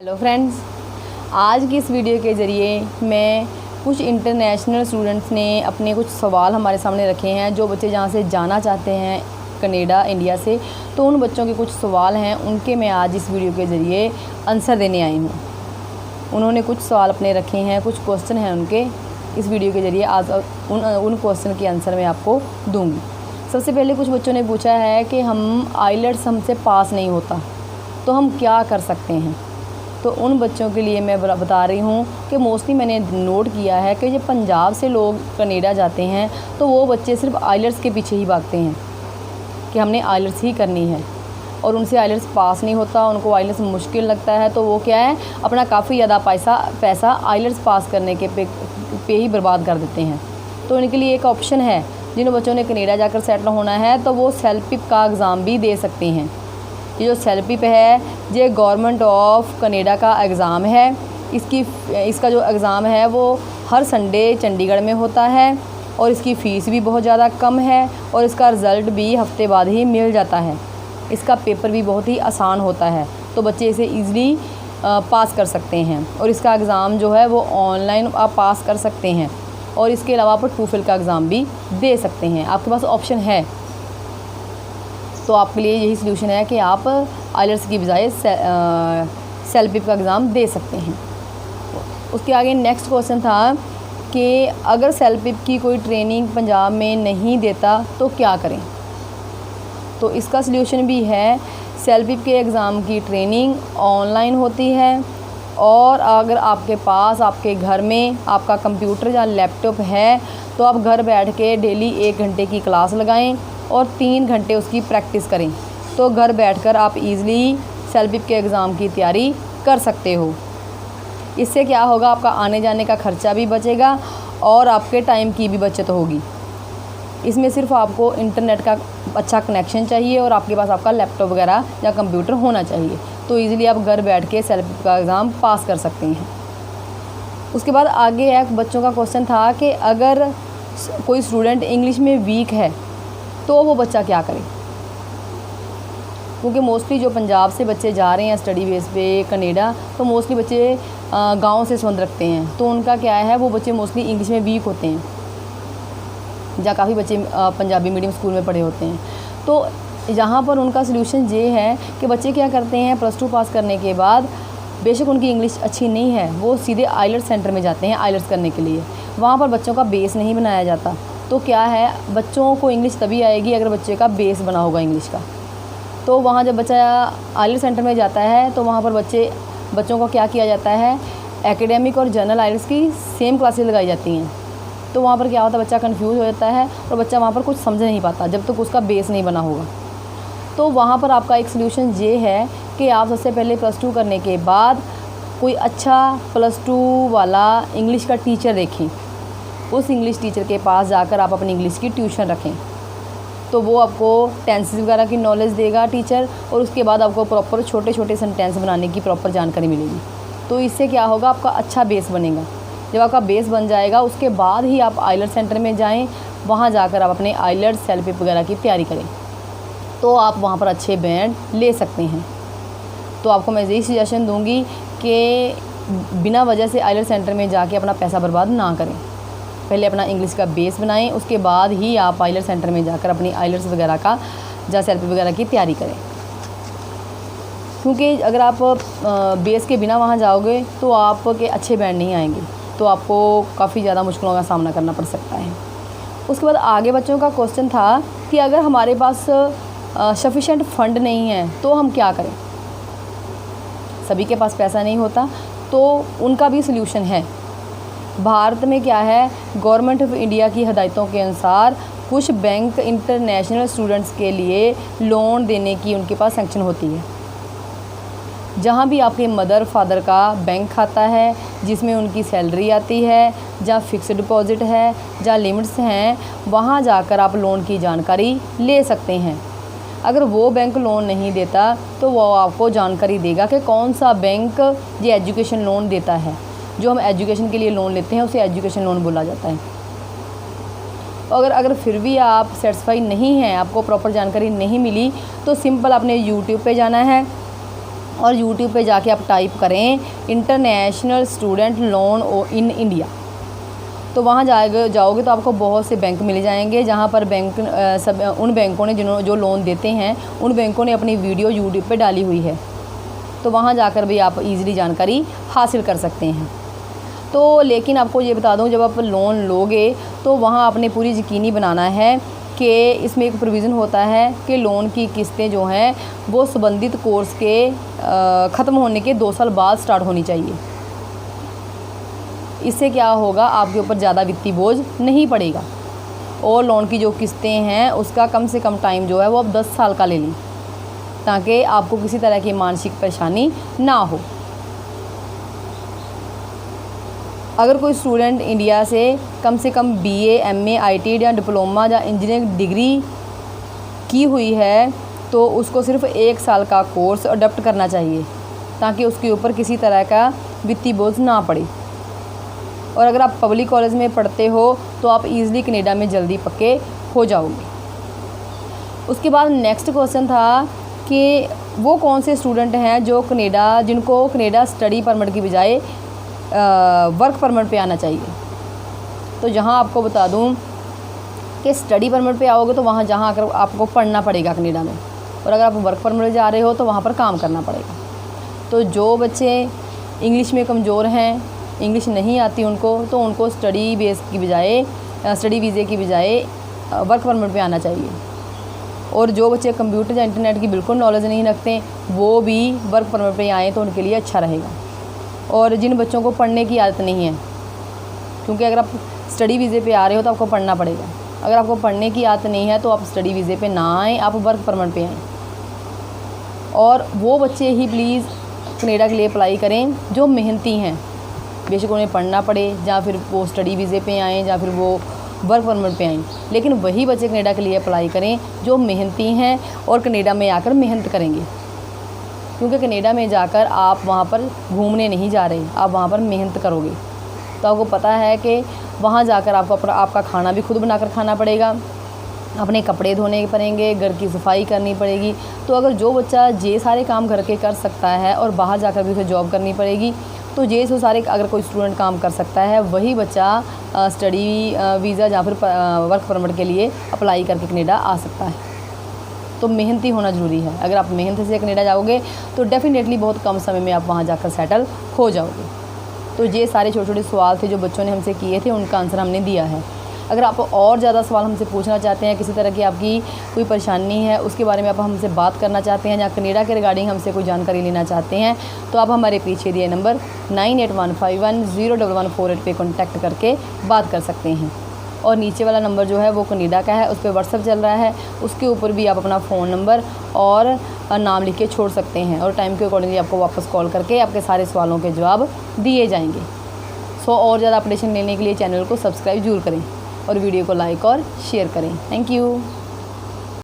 Hello friends, आज की इस वीडियो के ज़रिए मैं कुछ इंटरनेशनल स्टूडेंट्स ने अपने कुछ सवाल हमारे सामने रखे हैं। जो बच्चे जहाँ से जाना चाहते हैं कनाडा, इंडिया से, तो उन बच्चों के कुछ सवाल हैं, उनके मैं आज इस वीडियो के ज़रिए आंसर देने आई हूँ। उन्होंने कुछ सवाल अपने रखे हैं, कुछ क्वेश्चन हैं उनके। इस वीडियो के ज़रिए आज उन क्वेश्चन के आंसर मैं आपको दूँगी। सबसे पहले कुछ बच्चों ने पूछा है कि हम आइलेट्स हमसे पास नहीं होता, तो हम क्या कर सकते हैं। तो उन बच्चों के लिए मैं बता रही हूँ कि मोस्टली मैंने नोट किया है कि जब पंजाब से लोग कनाडा जाते हैं तो वो बच्चे सिर्फ आइलेट्स के पीछे ही भागते हैं कि हमने आइलेट्स ही करनी है, और उनसे आइलेट्स पास नहीं होता, उनको आइलेट्स मुश्किल लगता है। तो वो क्या है, अपना काफ़ी ज़्यादा पैसा आइलेट्स पास करने के पे ही बर्बाद कर देते हैं। तो उनके लिए एक ऑप्शन है, जिन बच्चों ने कनाडा जाकर सेटल होना है तो वो सेल्फ-पिप का एग्ज़ाम भी दे सकते हैं। ये जो सेल्फ-पिप है, ये गवर्नमेंट ऑफ कनाडा का एग्ज़ाम है। इसका जो एग्ज़ाम है वो हर संडे चंडीगढ़ में होता है, और इसकी फ़ीस भी बहुत ज़्यादा कम है, और इसका रिज़ल्ट भी हफ्ते बाद ही मिल जाता है। इसका पेपर भी बहुत ही आसान होता है, तो बच्चे इसे ईज़िली पास कर सकते हैं। और इसका एग्ज़ाम जो है वो ऑनलाइन आप पास कर सकते हैं, और इसके अलावा आप टूफिल का एग्ज़ाम भी दे सकते हैं। आपके पास ऑप्शन है, तो आपके लिए यही सलूशन है कि आप आइलेट्स की बजाय सेल्फ-पिप का एग्ज़ाम दे सकते हैं। उसके आगे नेक्स्ट क्वेश्चन था कि अगर सेल्फ-पिप की कोई ट्रेनिंग पंजाब में नहीं देता तो क्या करें। तो इसका सलूशन भी है, सेल्फ-पिप के एग्ज़ाम की ट्रेनिंग ऑनलाइन होती है, और अगर आपके पास आपके घर में आपका कंप्यूटर या लैपटॉप है तो आप घर बैठ के डेली 1 घंटे की क्लास लगाएं और 3 घंटे उसकी प्रैक्टिस करें। तो घर बैठकर आप इजीली सेल्फ-पिप के एग्ज़ाम की तैयारी कर सकते हो। इससे क्या होगा, आपका आने जाने का ख़र्चा भी बचेगा और आपके टाइम की भी बचत होगी। इसमें सिर्फ आपको इंटरनेट का अच्छा कनेक्शन चाहिए और आपके पास आपका लैपटॉप वगैरह या कंप्यूटर होना चाहिए, तो ईज़िली आप घर बैठ के सेल्फ-पिप का एग्ज़ाम पास कर सकते हैं। उसके बाद आगे एक बच्चों का क्वेश्चन था कि अगर कोई स्टूडेंट इंग्लिश में वीक है तो वो बच्चा क्या करे। क्योंकि मोस्टली जो पंजाब से बच्चे जा रहे हैं स्टडी बेस पे कनाडा, तो मोस्टली बच्चे गांव से संबंध रखते हैं, तो उनका क्या है, वो बच्चे मोस्टली इंग्लिश में वीक होते हैं, जहाँ काफ़ी बच्चे पंजाबी मीडियम स्कूल में पढ़े होते हैं। तो यहाँ पर उनका सलूशन ये है कि बच्चे क्या करते हैं, +2 पास करने के बाद बेशक उनकी इंग्लिश अच्छी नहीं है, वो सीधे आइलेट्स सेंटर में जाते हैं आइलेट्स करने के लिए। वहाँ पर बच्चों का बेस नहीं बनाया जाता। तो क्या है, बच्चों को इंग्लिश तभी आएगी अगर बच्चे का बेस बना होगा इंग्लिश का। तो वहाँ जब बच्चा आइलेट्स सेंटर में जाता है तो वहाँ पर बच्चों को क्या किया जाता है, एकेडमिक और जनरल आइलेट्स की सेम क्लासेस लगाई जाती हैं। तो वहाँ पर क्या होता है, बच्चा कंफ्यूज हो जाता है और बच्चा वहाँ पर कुछ समझ नहीं पाता जब तक उसका बेस नहीं बना होगा। तो वहाँ पर आपका एक सलूशन ये है कि आप सबसे पहले +2 करने के बाद कोई अच्छा +2 वाला इंग्लिश का टीचर देखें। उस इंग्लिश टीचर के पास जाकर आप अपनी इंग्लिश की ट्यूशन रखें, तो वो आपको टेंसेस वगैरह की नॉलेज देगा टीचर, और उसके बाद आपको प्रॉपर छोटे छोटे सेंटेंस बनाने की प्रॉपर जानकारी मिलेगी। तो इससे क्या होगा, आपका अच्छा बेस बनेगा। जब आपका बेस बन जाएगा उसके बाद ही आप आइलेट्स सेंटर में जाएं, वहाँ जाकर आप अपने आइलेट्स सेल्फ-पिप वगैरह की तैयारी करें, तो आप वहाँ पर अच्छे बैंड ले सकते हैं। तो आपको मैं यही सजेशन दूँगी कि बिना वजह से आइलेट्स सेंटर में जाके अपना पैसा बर्बाद ना करें। पहले अपना इंग्लिश का बेस बनाएं, उसके बाद ही आप आइलेट्स सेंटर में जाकर अपनी आइलेट्स वगैरह का या सेल्फ-पिप वगैरह की तैयारी करें। क्योंकि अगर आप बेस के बिना वहाँ जाओगे तो आपके अच्छे बैंड नहीं आएंगे, तो आपको काफ़ी ज़्यादा मुश्किलों का सामना करना पड़ सकता है। उसके बाद आगे बच्चों का क्वेश्चन था कि अगर हमारे पास सफिशेंट फ़ंड नहीं है तो हम क्या करें। सभी के पास पैसा नहीं होता, तो उनका भी सलूशन है। भारत में क्या है, गवर्नमेंट ऑफ इंडिया की हिदायतों के अनुसार कुछ बैंक इंटरनेशनल स्टूडेंट्स के लिए लोन देने की उनके पास सैंक्शन होती है। जहाँ भी आपके मदर फादर का बैंक खाता है, जिसमें उनकी सैलरी आती है, जहाँ फ़िक्स्ड डिपॉज़िट है, जहाँ लिमिट्स हैं, वहाँ जाकर आप लोन की जानकारी ले सकते हैं। अगर वो बैंक लोन नहीं देता तो वो आपको जानकारी देगा कि कौन सा बैंक ये एजुकेशन लोन देता है। जो हम एजुकेशन के लिए लोन लेते हैं उसे एजुकेशन लोन बोला जाता है। अगर फिर भी आप सेटिस्फाई नहीं हैं, आपको प्रॉपर जानकारी नहीं मिली, तो सिंपल आपने यूट्यूब पे जाना है, और यूट्यूब पे जाके आप टाइप करें international student loan in India, तो वहाँ जाओगे तो आपको बहुत से बैंक मिल जाएंगे, जहाँ पर बैंक उन बैंकों ने जो लोन देते हैं उन बैंकों ने अपनी वीडियो यूट्यूब पे डाली हुई है। तो वहाँ जाकर भी आप इजीली जानकारी हासिल कर सकते हैं। तो लेकिन आपको ये बता दूँ, जब आप लोन लोगे तो वहाँ आपने पूरी यकीनी बनाना है कि इसमें एक प्रोविज़न होता है कि लोन की किस्तें जो हैं वो संबंधित कोर्स के ख़त्म होने के 2 साल बाद स्टार्ट होनी चाहिए। इससे क्या होगा, आपके ऊपर ज़्यादा वित्तीय बोझ नहीं पड़ेगा और लोन की जो किस्तें हैं उसका कम से कम टाइम जो है वो आप 10 साल का ले लें, ताकि आपको किसी तरह की मानसिक परेशानी ना हो। अगर कोई स्टूडेंट इंडिया से कम BA, MA, ITI या डिप्लोमा या इंजीनियरिंग डिग्री की हुई है तो उसको सिर्फ 1 साल का कोर्स अडॉप्ट करना चाहिए, ताकि उसके ऊपर किसी तरह का वित्तीय बोझ ना पड़े। और अगर आप पब्लिक कॉलेज में पढ़ते हो तो आप इजीली कनाडा में जल्दी पक्के हो जाओगे। उसके बाद नेक्स्ट क्वेश्चन था कि वो कौन से स्टूडेंट हैं जिनको कनाडा स्टडी परमिट की बजाय वर्क परमिट पे आना चाहिए। तो जहाँ आपको बता दूँ कि स्टडी परमिट पे आओगे तो वहाँ जहाँ आकर आपको पढ़ना पड़ेगा कनाडा में, और अगर आप वर्क परमिट जा रहे हो तो वहाँ पर काम करना पड़ेगा। तो जो बच्चे इंग्लिश में कमज़ोर हैं, इंग्लिश नहीं आती उनको, तो उनको स्टडी वीज़े की बजाय वर्क परमिट पे आना चाहिए। और जो बच्चे कंप्यूटर या इंटरनेट की बिल्कुल नॉलेज नहीं रखते वो भी वर्क परमिट पे आएँ तो उनके लिए अच्छा रहेगा। और जिन बच्चों को पढ़ने की आदत नहीं है, क्योंकि अगर आप स्टडी वीज़े पे आ रहे हो तो आपको पढ़ना पड़ेगा, अगर आपको पढ़ने की आदत नहीं है तो आप स्टडी वीज़े पे ना आएँ, आप वर्क परमिट पे आएँ। और वो बच्चे ही प्लीज़ कनाडा के लिए अप्लाई करें जो मेहनती हैं, बेशक उन्हें पढ़ना पड़े या फिर वो स्टडी वीज़े पे आएँ या फिर वो वर्क परमिट पे आएँ, लेकिन वही बच्चे कनाडा के लिए अप्लाई करें जो मेहनती हैं और कनाडा में आकर मेहनत करेंगे। क्योंकि कनाडा में जाकर आप वहाँ पर घूमने नहीं जा रहे, आप वहाँ पर मेहनत करोगे। तो आपको पता है कि वहाँ जाकर आपका खाना भी खुद बनाकर खाना पड़ेगा, अपने कपड़े धोने पड़ेंगे, घर की सफाई करनी पड़ेगी। तो अगर जो बच्चा ये सारे काम घर के कर सकता है और बाहर जाकर भी उसे जॉब करनी पड़ेगी, तो ये सो सारे अगर कोई स्टूडेंट काम कर सकता है वही बच्चा स्टडी वीज़ा या फिर वर्क परमिट के लिए अप्लाई करके कनाडा आ सकता है। तो मेहनती होना ज़रूरी है। अगर आप मेहनत से कनाडा जाओगे तो डेफ़िनेटली बहुत कम समय में आप वहाँ जाकर सेटल हो जाओगे। तो ये सारे छोटे छोटे सवाल थे जो बच्चों ने हमसे किए थे, उनका आंसर हमने दिया है। अगर आप और ज़्यादा सवाल हमसे पूछना चाहते हैं, किसी तरह की आपकी कोई परेशानी है उसके बारे में आप हमसे बात करना चाहते हैं या कनाडा के रिगार्डिंग हमसे कोई जानकारी लेना चाहते हैं, तो आप हमारे पीछे दिए नंबर 9815101148 पे कॉन्टैक्ट करके बात कर सकते हैं। और नीचे वाला नंबर जो है वो कनाडा का है, उस पर व्हाट्सएप चल रहा है, उसके ऊपर भी आप अपना फ़ोन नंबर और नाम लिख के छोड़ सकते हैं और टाइम के अकॉर्डिंगली आपको वापस कॉल करके आपके सारे सवालों के जवाब दिए जाएंगे। और ज़्यादा अपडेशन लेने के लिए चैनल को सब्सक्राइब जरूर करें और वीडियो को लाइक और शेयर करें। Thank you.